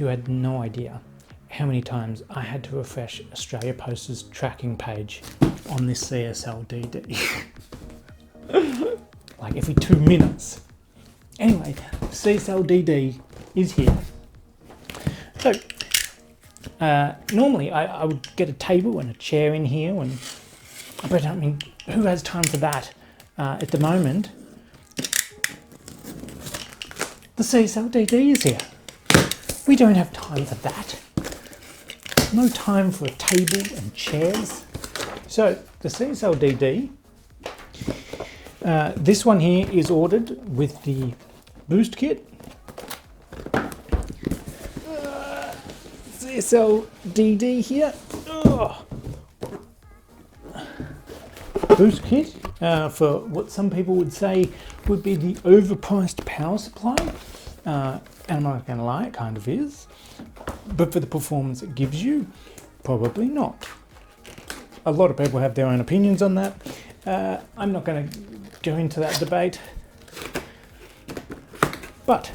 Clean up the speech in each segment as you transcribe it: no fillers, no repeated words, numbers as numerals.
You had no idea how many times I had to refresh Australia Post's tracking page on this CSL DD. Like every 2 minutes. Anyway, CSL DD is here. So, normally I would get a table and a chair in here, but I mean, who has time for that at the moment? The CSL DD is here. We don't have time for that. No time for a table and chairs. So the CSL DD, this one here is ordered with the boost kit. CSL DD here. Boost kit for what some people would say would be the overpriced power supply. And I'm not going to lie, it kind of is. But for the performance it gives you, probably not. A lot of people have their own opinions on that. I'm not going to go into that debate. But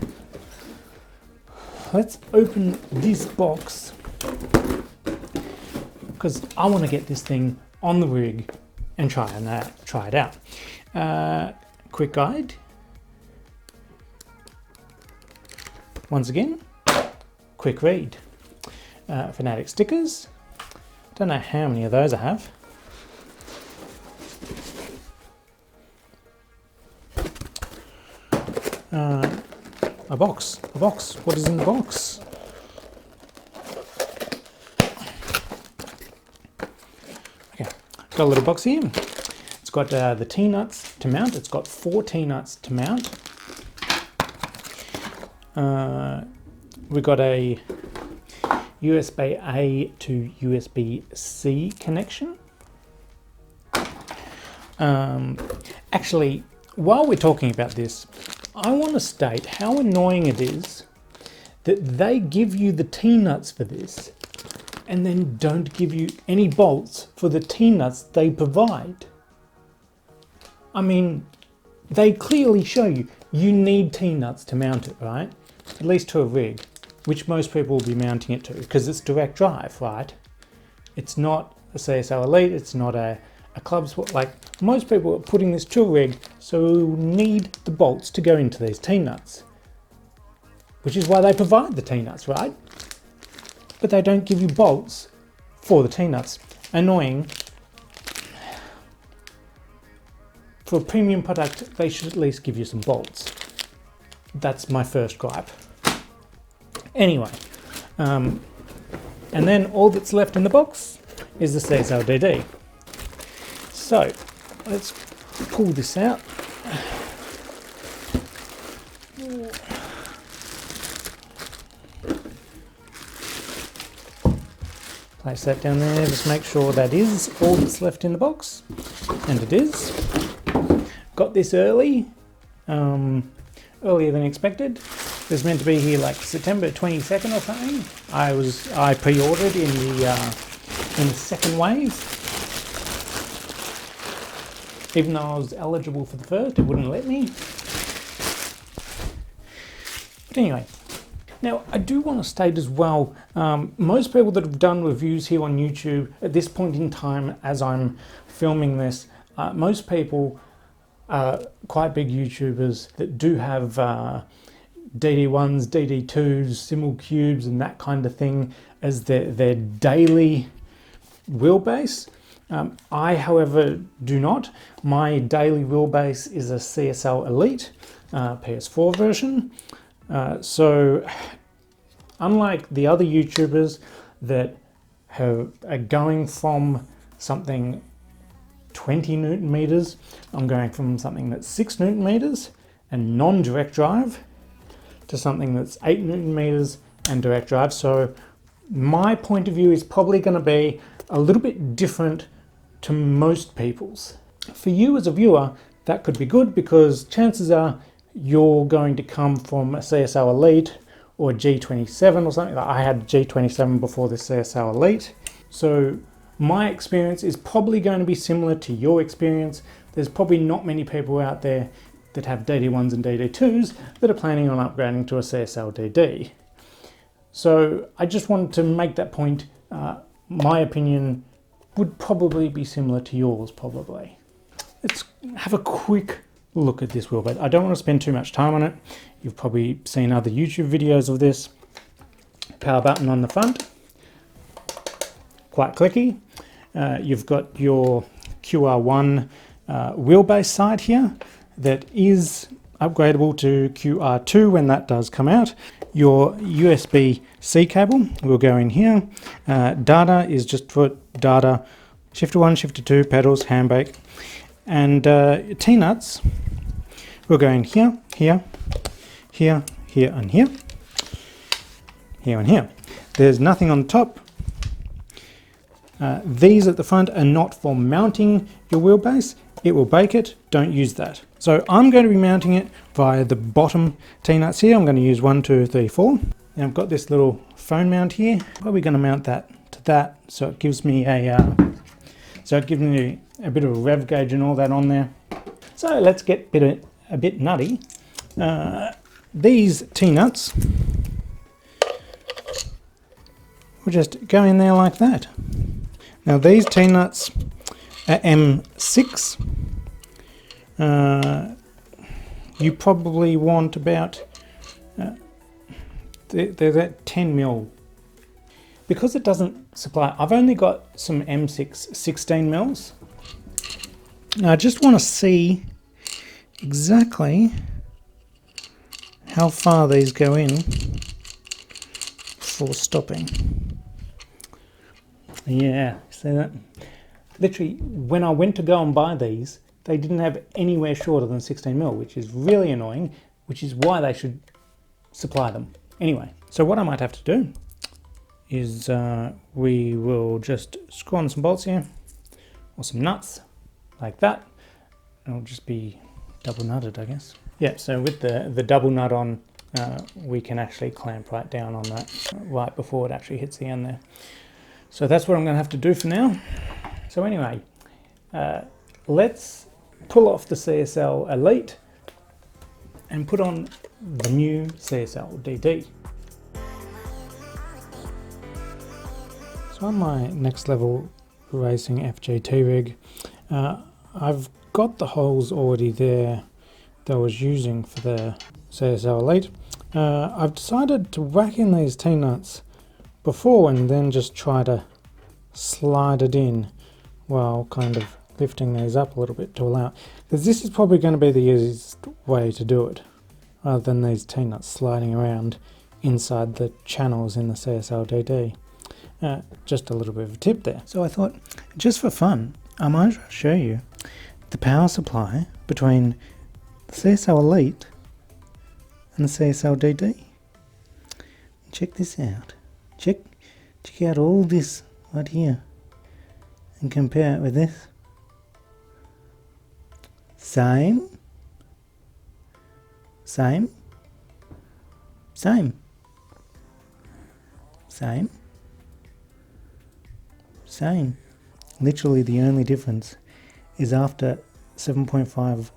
let's open this box because I want to get this thing on the rig and try it out. Quick guide. Once again, quick read. Fanatec stickers. Don't know how many of those I have. A box. What is in the box? Okay, got a little box here. It's got the T-nuts to mount. It's got 4 T-nuts to mount. We've got a USB-A to USB-C connection. Actually, while we're talking about this, I want to state how annoying it is that they give you the T-nuts for this and then don't give you any bolts for the T-nuts they provide. I mean, they clearly show you need T-nuts to mount it, right? At least to a rig, which most people will be mounting it to, because it's direct drive, right? It's not a CSL Elite, it's not a club sport. Like, most people are putting this to a rig, so need the bolts to go into these T-nuts. Which is why they provide the T-nuts, right? But they don't give you bolts for the T-nuts. Annoying. For a premium product, they should at least give you some bolts. That's my first gripe. Anyway, and then all that's left in the box is the CSL DD. So let's pull this out. Place that down there, just make sure that is all that's left in the box, and it is. Got this early, earlier than expected. It was meant to be here like September 22nd or something. I pre-ordered in the second wave. Even though I was eligible for the first, it wouldn't let me. But anyway, now I do want to state as well, most people that have done reviews here on YouTube at this point in time as I'm filming this, most people are quite big YouTubers that do have DD1s, DD2s, Simul Cubes and that kind of thing as their daily wheelbase. I, however, do not. My daily wheelbase is a CSL Elite PS4 version. So, unlike the other YouTubers that are going from something 20 Newton meters, I'm going from something that's 6 Newton meters and non-direct drive to something that's 8 Newton meters and direct drive. So my point of view is probably going to be a little bit different to most people's. For you as a viewer, that could be good because chances are you're going to come from a CSL Elite or a G27 or something. I had a G27 before the CSL Elite. So my experience is probably going to be similar to your experience. There's probably not many people out there that have DD1s and DD2s that are planning on upgrading to a CSL DD. So I just wanted to make that point. My opinion would probably be similar to yours, probably. Let's have a quick look at this wheelbase. I don't want to spend too much time on it. You've probably seen other YouTube videos of this. Power button on the front, quite clicky. You've got your QR1 wheelbase side here that is upgradable to QR2 when that does come out. Your USB-C cable will go in here. Data is just for data. Shifter 1, Shifter 2, pedals, handbrake. And T-nuts will go in here, here, here, here and here. Here and here. There's nothing on the top. These at the front are not for mounting your wheelbase. It will break it. Don't use that. So I'm going to be mounting it via the bottom T-nuts here. I'm going to use 1, 2, 3, 4. And I've got this little phone mount here. Probably going to mount that to that, so it gives me a bit of a rev gauge and all that on there. So let's get a bit nutty. These T-nuts will just go in there like that. Now these T-nuts are M6. You probably want about, they're at 10 mil. Because it doesn't supply, I've only got some M6 16 mils. Now I just want to see exactly how far these go in before stopping. Yeah, see that? Literally, when I went to go and buy these, they didn't have anywhere shorter than 16 mil, which is really annoying, which is why they should supply them. Anyway, so what I might have to do is we will just screw on some bolts here, or some nuts, like that. It'll just be double nutted, I guess. Yeah, so with the double nut on, we can actually clamp right down on that right before it actually hits the end there. So that's what I'm going to have to do for now. So anyway, let's pull off the CSL Elite and put on the new CSL DD. So on my next level racing FGT rig, I've got the holes already there that I was using for the CSL Elite. I've decided to whack in these T-nuts before and then just try to slide it in while kind of lifting these up a little bit to allow, because this is probably going to be the easiest way to do it, rather than these T-nuts sliding around inside the channels in the CSL DD. Just a little bit of a tip there. So I thought, just for fun, I might as well show you the power supply between the CSL Elite and the CSL DD. Check this out. Check out all this right here and compare it with this. Same. Same. Same. Same. Same. Literally the only difference is after 7.5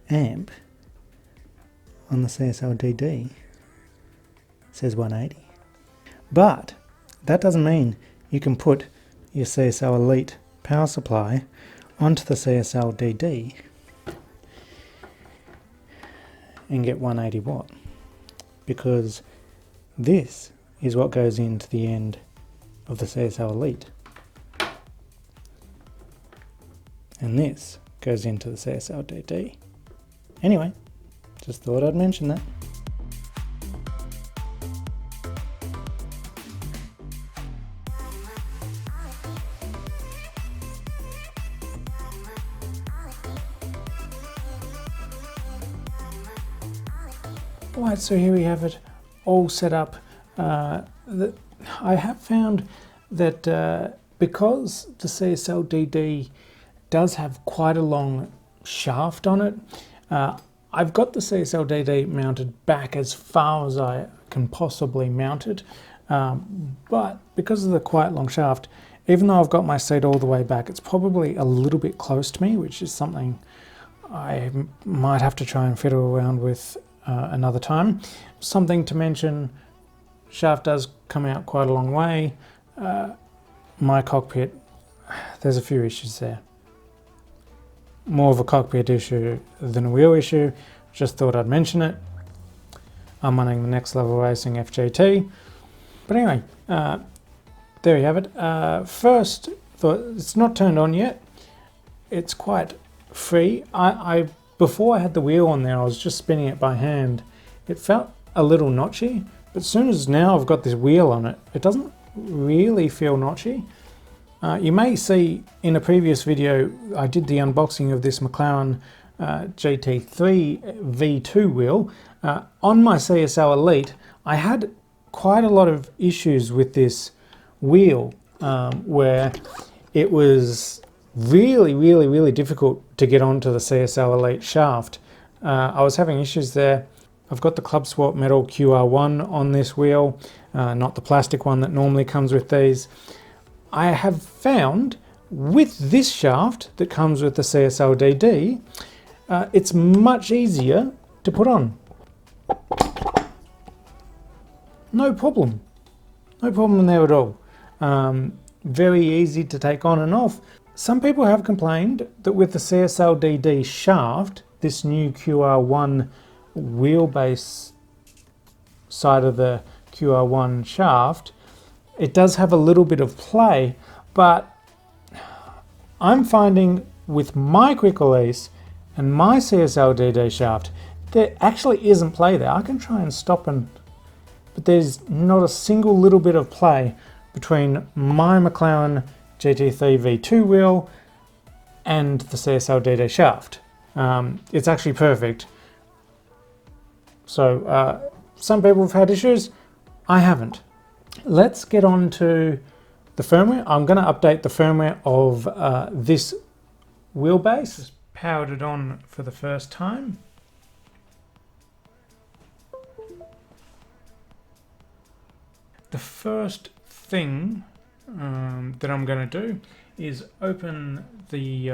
amp on the CSL DD it says 180. But that doesn't mean you can put your CSL Elite power supply onto the CSL DD and get 180 watt, because this is what goes into the end of the CSL Elite, and this goes into the CSL DD. Anyway, just thought I'd mention that. Alright, so here we have it all set up. I have found that because the CSL DD does have quite a long shaft on it, I've got the CSL DD mounted back as far as I can possibly mount it, but because of the quite long shaft, even though I've got my seat all the way back, it's probably a little bit close to me, which is something I might have to try and fiddle around with another time. Something to mention, shaft does come out quite a long way. My cockpit, there's a few issues there. More of a cockpit issue than a wheel issue. Just thought I'd mention it. I'm running the Next Level Racing FJT. But anyway, there you have it. First, it's not turned on yet. It's quite free. Before I had the wheel on there, I was just spinning it by hand. It felt a little notchy, but as soon as now I've got this wheel on it, it doesn't really feel notchy. You may see in a previous video, I did the unboxing of this McLaren GT3 V2 wheel. On my CSL Elite, I had quite a lot of issues with this wheel where it was really difficult to get onto the CSL Elite shaft. I was having issues there. I've got the Club Sport Metal QR1 on this wheel, not the plastic one that normally comes with these. I have found with this shaft that comes with the CSL DD, it's much easier to put on. No problem. No problem there at all. Very easy to take on and off. Some people have complained that with the CSL DD shaft, this new QR1 wheelbase side of the QR1 shaft, it does have a little bit of play, but I'm finding with my quick release and my CSL DD shaft, there actually isn't play there. I can try and stop but there's not a single little bit of play between my McLaren GT3 V2 wheel and the CSL DD shaft. It's actually perfect. So some people have had issues, I haven't. Let's get on to the firmware. I'm going to update the firmware of this wheelbase. Just powered it on for the first time. The first thing that I'm going to do is open the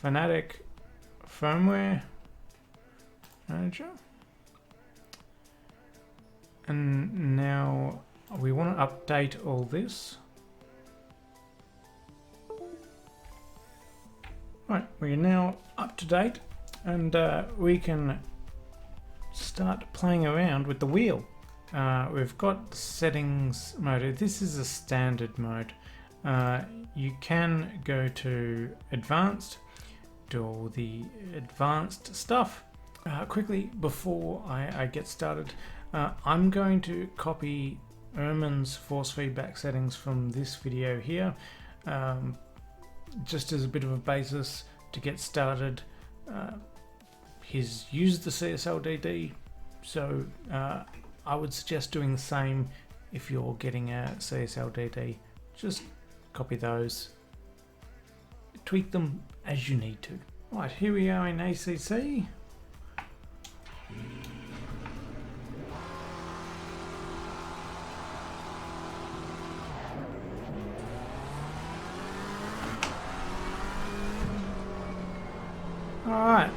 Fanatec Firmware Manager. And now we want to update all this. Right, we're now up to date and we can start playing around with the wheel. We've got settings mode. This is a standard mode. You can go to advanced, do all the advanced stuff. Quickly, before I get started, I'm going to copy Erman's force feedback settings from this video here, just as a bit of a basis to get started. He's used the CSL DD, so I would suggest doing the same if you're getting a CSL DD. Just copy those, tweak them as you need to. Right, here we are in ACC. Alright,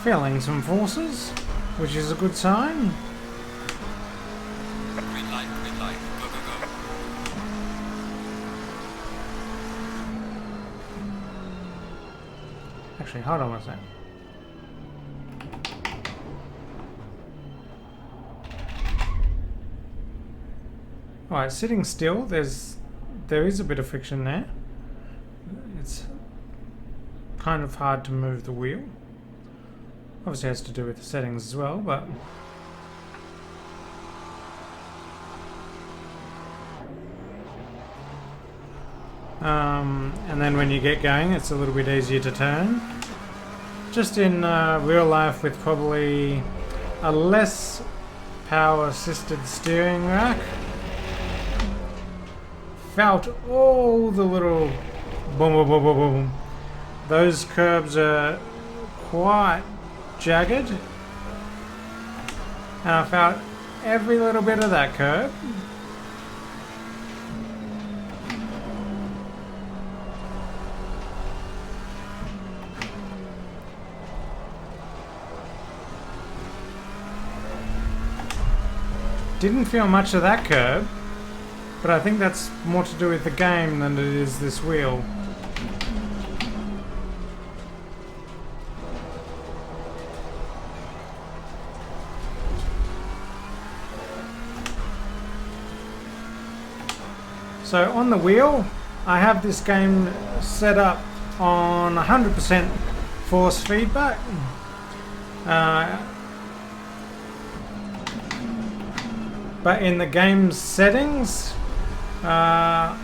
feeling some forces, which is a good sign. Green light, go, go, go. Actually, hold on a second. Alright, sitting still, there is a bit of friction there. It's kind of hard to move the wheel. Obviously it has to do with the settings as well, but and then when you get going, it's a little bit easier to turn. Just in real life, with probably a less power assisted steering rack, felt all the little boom, boom, boom, boom, boom. Those curbs are quite jagged, and I felt every little bit of that curb. Didn't feel much of that curb, but I think that's more to do with the game than it is this wheel. So on the wheel, I have this game set up on 100% force feedback. But in the game's settings, I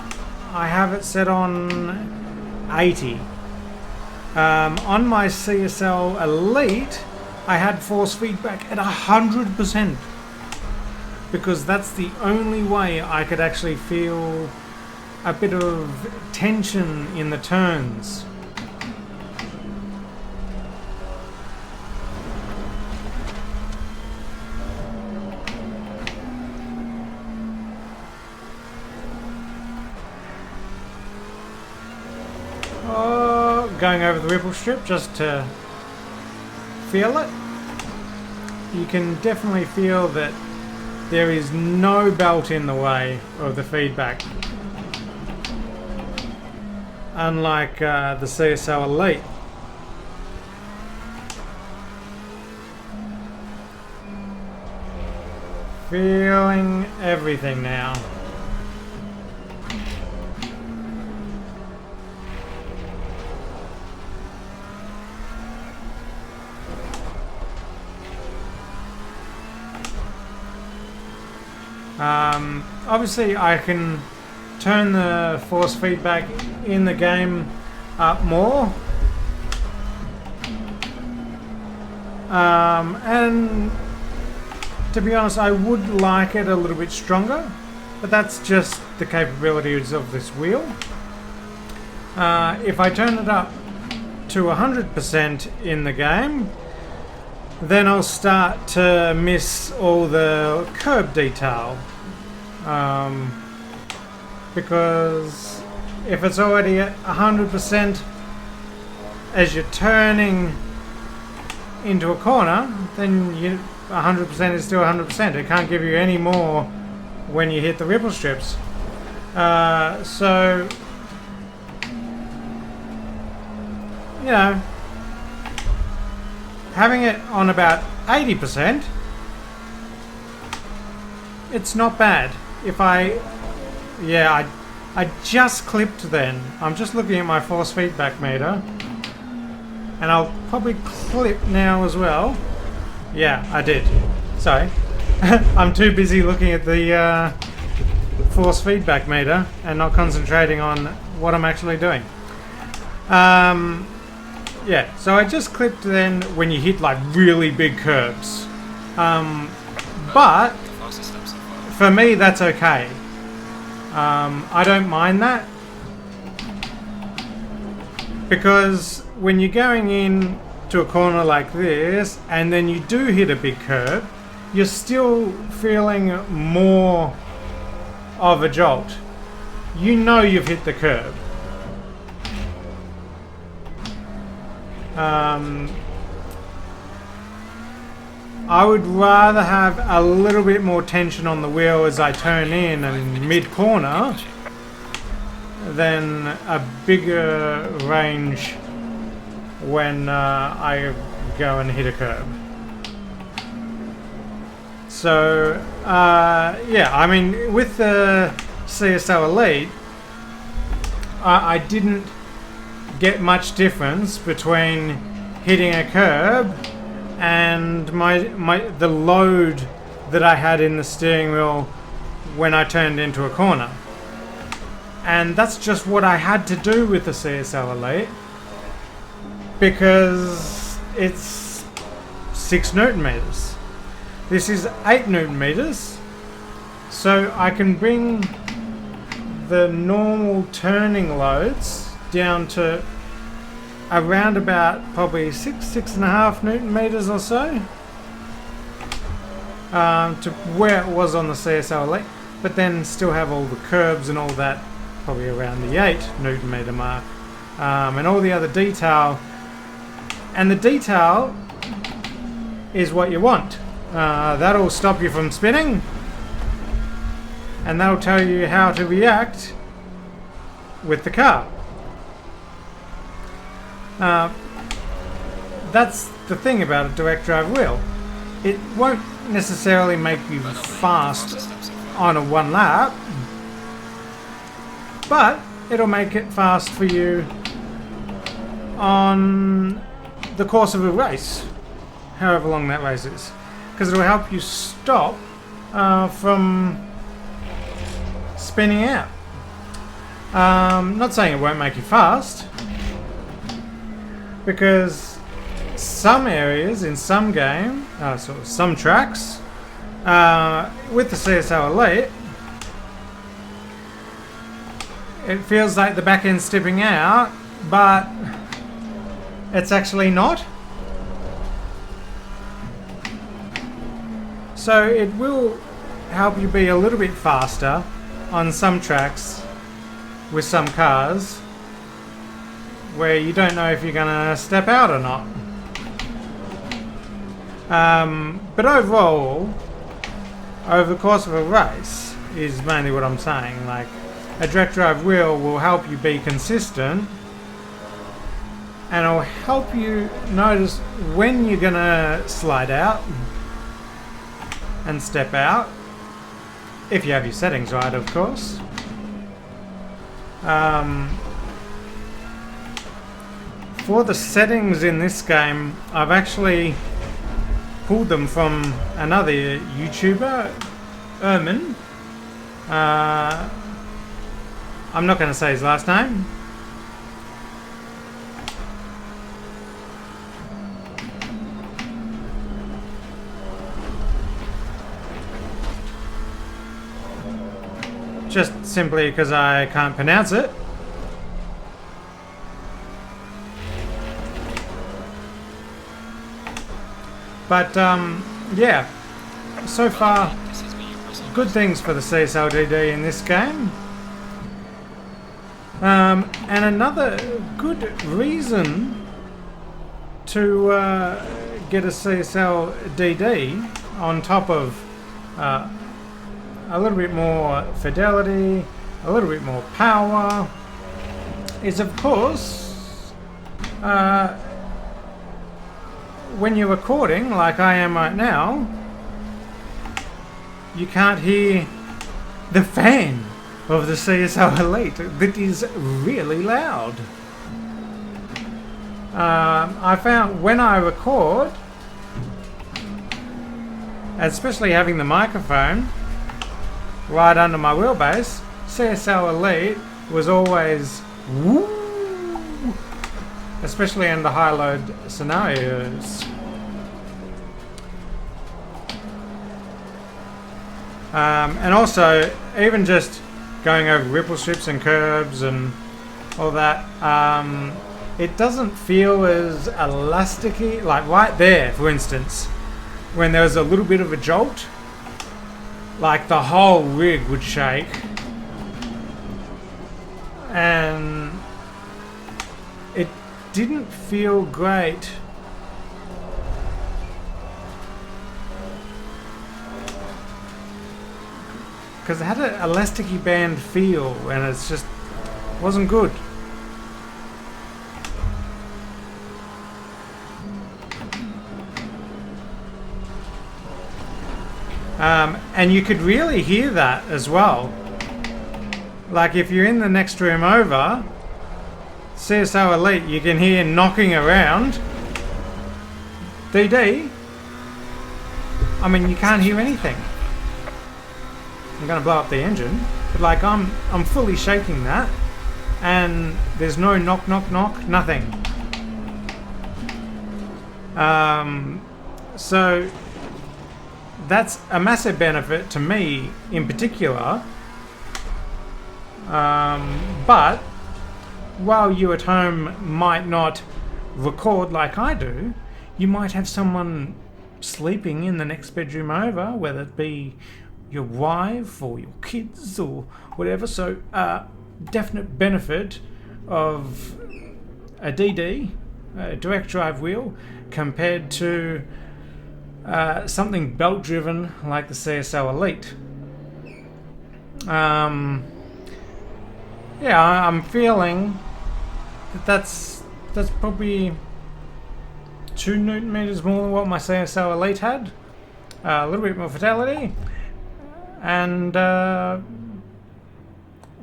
have it set on 80. On my CSL Elite, I had force feedback at 100%. Because that's the only way I could actually feel a bit of tension in the turns. Oh, going over the ripple strip just to feel it. You can definitely feel that there is no belt in the way of the feedback, unlike the CSL Elite. Feeling everything now. Obviously I can turn the force feedback in the game up more, and to be honest I would like it a little bit stronger, but that's just the capabilities of this wheel. If I turn it up to 100% in the game, then I'll start to miss all the curb detail, because if it's already at 100% as you're turning into a corner, then 100% is still 100%. It can't give you any more when you hit the ripple strips. So, you know, having it on about 80%, it's not bad. If I just clipped then. I'm just looking at my force feedback meter, and I'll probably clip now as well. Yeah, I did. Sorry. I'm too busy looking at the force feedback meter and not concentrating on what I'm actually doing. Yeah, so I just clipped then when you hit like really big curves. But for me that's okay. I don't mind that, because when you're going in to a corner like this and then you do hit a big curve, you're still feeling more of a jolt. You know you've hit the curb. I would rather have a little bit more tension on the wheel as I turn in and mid-corner than a bigger range when I go and hit a curb. So, yeah, I mean, with the CSL Elite, I didn't get much difference between hitting a curb and the load that I had in the steering wheel when I turned into a corner. And that's just what I had to do with the CSL Elite, because it's 6 Newton meters. This is 8 Newton meters, so I can bring the normal turning loads down to around about probably 6.5 Newton meters or so, to where it was on the CSL Elite, but then still have all the curbs and all that probably around the 8 Newton meter mark, and all the other detail. And the detail is what you want. That'll stop you from spinning, and that'll tell you how to react with the car. That's the thing about a direct drive wheel. It won't necessarily make you fast on a one lap, but it'll make it fast for you on the course of a race, however long that race is, because it'll help you stop from spinning out. Not saying it won't make you fast, because some areas in some game, sort of some tracks, with the CSL Elite, it feels like the back end's stepping out, but it's actually not. So it will help you be a little bit faster on some tracks with some cars where you don't know if you're gonna step out or not. But overall, over the course of a race is mainly what I'm saying. Like, a direct drive wheel will help you be consistent, and it'll help you notice when you're gonna slide out and step out, if you have your settings right, of course. For the settings in this game, I've actually pulled them from another YouTuber, Ermin. I'm not going to say his last name. Just simply because I can't pronounce it. But yeah, so far good things for the CSL DD in this game. And another good reason to get a CSL DD on top of a little bit more fidelity, a little bit more power, is of course when you're recording like I am right now, you can't hear the fan of the CSL Elite. That is really loud. I found when I record, especially having the microphone right under my wheelbase, CSL Elite was always woo, especially under high load scenarios. And also, even just going over ripple strips and curbs and all that, it doesn't feel as elasticy. Like right there, for instance, when there was a little bit of a jolt, like the whole rig would shake, and it didn't feel great. Because it had an elasticy band feel, and it's just wasn't good. And you could really hear that as well. Like if you're in the next room over, CSL Elite, you can hear knocking around. DD, I mean, you can't hear anything. I'm gonna blow up the engine, but like I'm fully shaking that, and there's no knock, knock, knock, nothing. So that's a massive benefit to me in particular. But while you at home might not record like I do, you might have someone sleeping in the next bedroom over, whether it be your wife or your kids or whatever. So definite benefit of a DD, a direct drive wheel, compared to something belt driven like the CSL Elite. Yeah, I'm feeling that that's probably 2 Newton meters more than what my CSL Elite had. A little bit more fidelity, and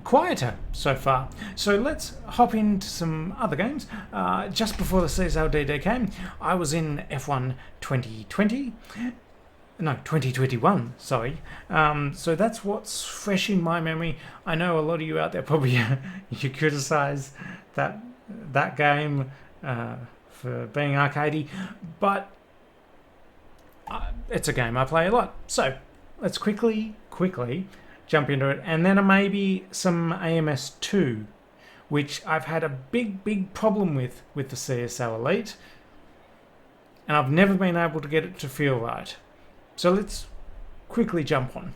quieter so far. So let's hop into some other games. Just before the CSL DD came, I was in F1 2020. No, 2021, sorry. So that's what's fresh in my memory. I know a lot of you out there probably you criticise that game for being arcadey, but it's a game I play a lot. So let's quickly jump into it, and then maybe some AMS2, which I've had a big problem with the CSL Elite, and I've never been able to get it to feel right. So let's quickly jump on.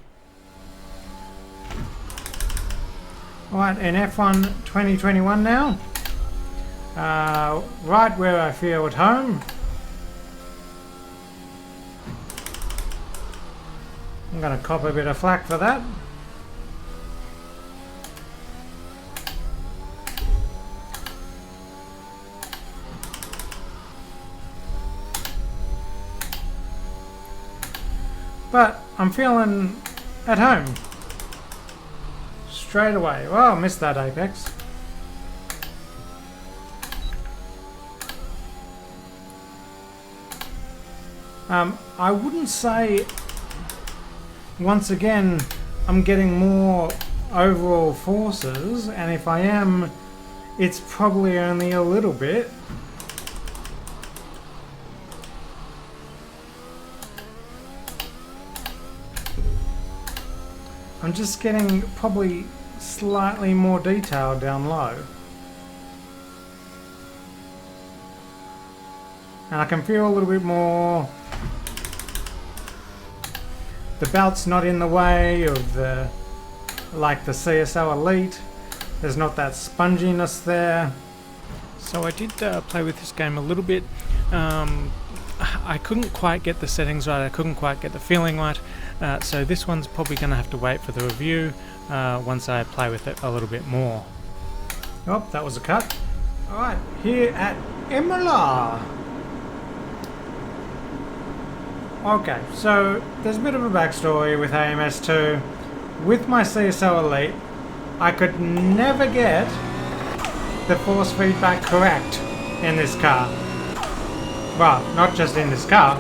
Alright, in F1 2021 now. Right where I feel at home. I'm going to cop a bit of flack for that. But I'm feeling at home straight away. Well, I missed that apex. I wouldn't say, once again, I'm getting more overall forces, and if I am, it's probably only a little bit. I'm just getting probably slightly more detail down low. And I can feel a little bit more. The belt's not in the way of like the CSL Elite. There's not that sponginess there. So I did play with this game a little bit. I couldn't quite get the settings right, I couldn't quite get the feeling right, so this one's probably going to have to wait for the review once I play with it a little bit more. Oh, that was a cut. Alright, here at Imola. Okay, so there's a bit of a backstory with AMS2. With my CSL Elite, I could never get the force feedback correct in this car. Well, not just in this car,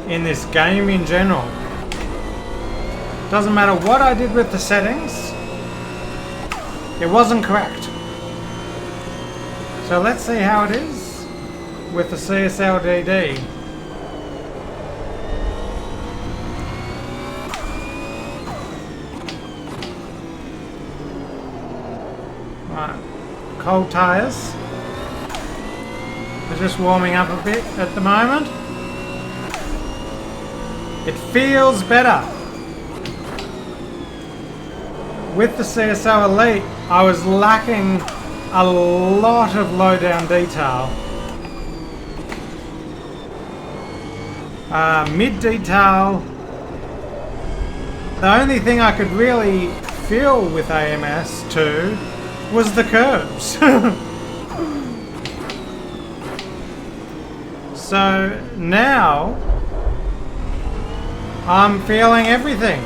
in this game in general. Doesn't matter what I did with the settings, it wasn't correct. So let's see how it is with the CSL DD. Right, cold tyres. They're just warming up a bit at the moment. It feels better. With the CSL Elite, I was lacking a lot of low down detail. Mid detail. The only thing I could really feel with AMS2 was the curves. So now I'm feeling everything.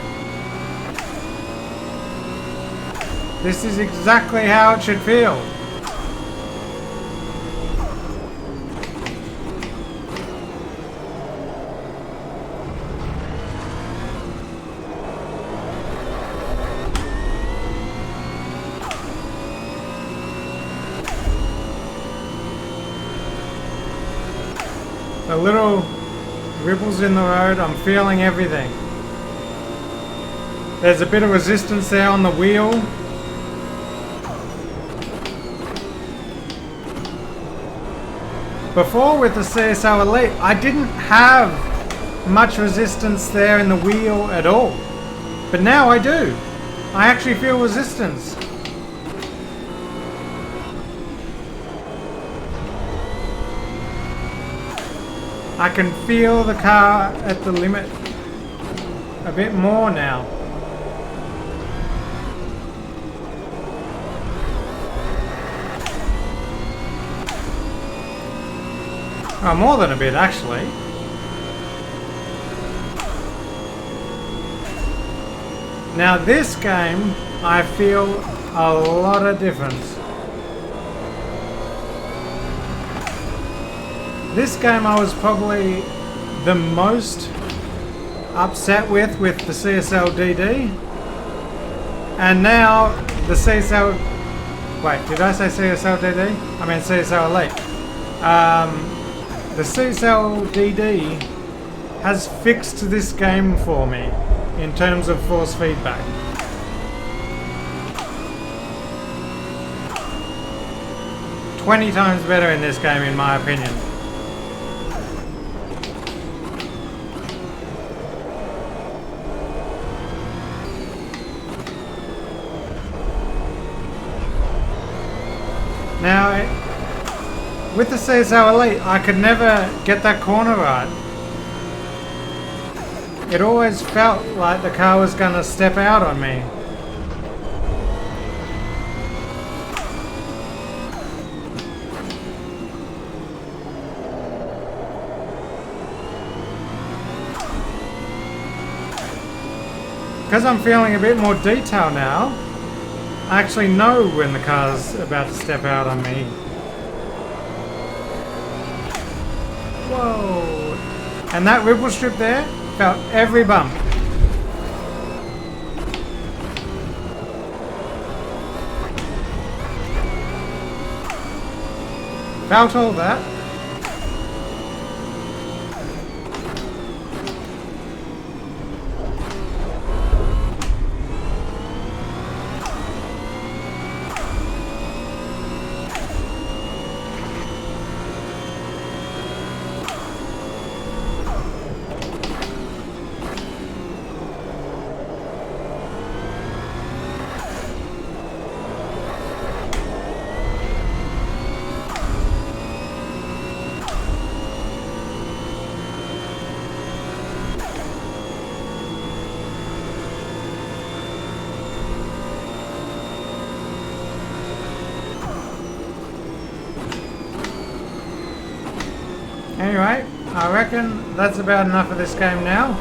This is exactly how it should feel. The little ripples in the road, I'm feeling everything. There's a bit of resistance there on the wheel. Before with the CSL Elite, I didn't have much resistance there in the wheel at all. But now I do. I actually feel resistance. I can feel the car at the limit a bit more now. Oh, more than a bit actually. Now this game, I feel a lot of difference. This game I was probably the most upset with the CSL DD. And now the CSL... Wait, did I say CSL DD? I mean CSL Elite. The CSL DD has fixed this game for me in terms of force feedback. "20 times better in this game in my opinion. Now, with the CSL Elite, I could never get that corner right. It always felt like the car was going to step out on me. Because I'm feeling a bit more detail now, I actually know when the car's about to step out on me. Whoa! And that ripple strip there felt every bump. Felt all that. Anyway, I reckon that's about enough of this game now.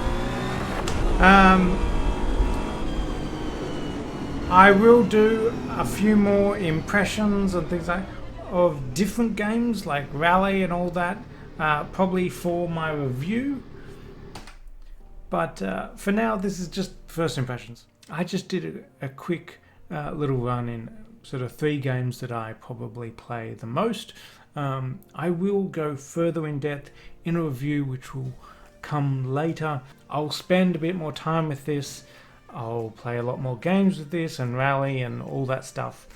I will do a few more impressions and things like of different games like Rally and all that, probably for my review. But for now, this is just first impressions. I just did a quick little run in sort of 3 games that I probably play the most. I will go further in depth in a review which will come later. I'll spend a bit more time with this. I'll play a lot more games with this and Rally and all that stuff.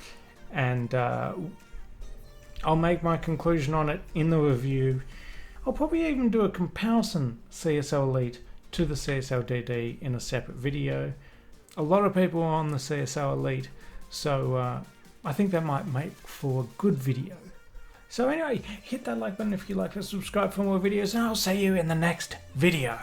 And I'll make my conclusion on it in the review. I'll probably even do a comparison CSL Elite to the CSL DD in a separate video. A lot of people are on the CSL Elite, so I think that might make for a good video. So anyway, hit that like button if you like to, subscribe for more videos, and I'll see you in the next video.